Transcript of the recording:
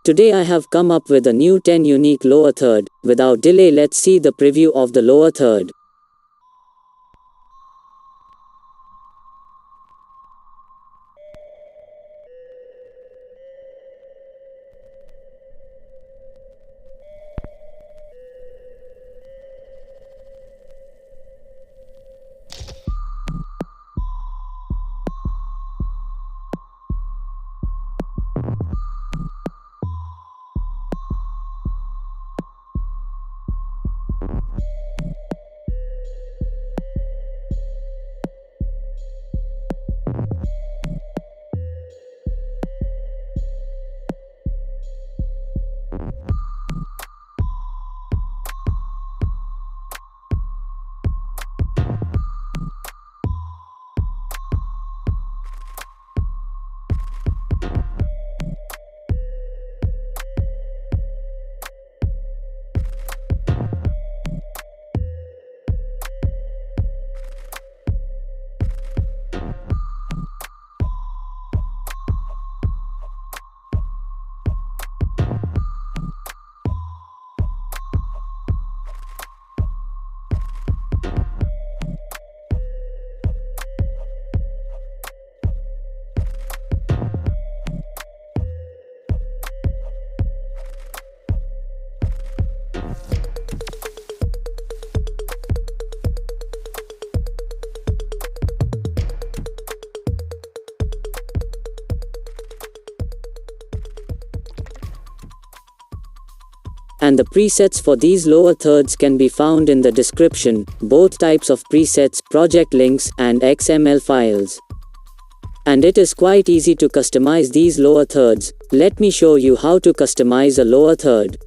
Today I have come up with a new 10 unique lower third. Without delay, let's see the preview of the lower third. And the presets for these lower thirds can be found in the description, both types of presets, project links, and XML files. And it is quite easy to customize these lower thirds. Let me show you how to customize a lower third.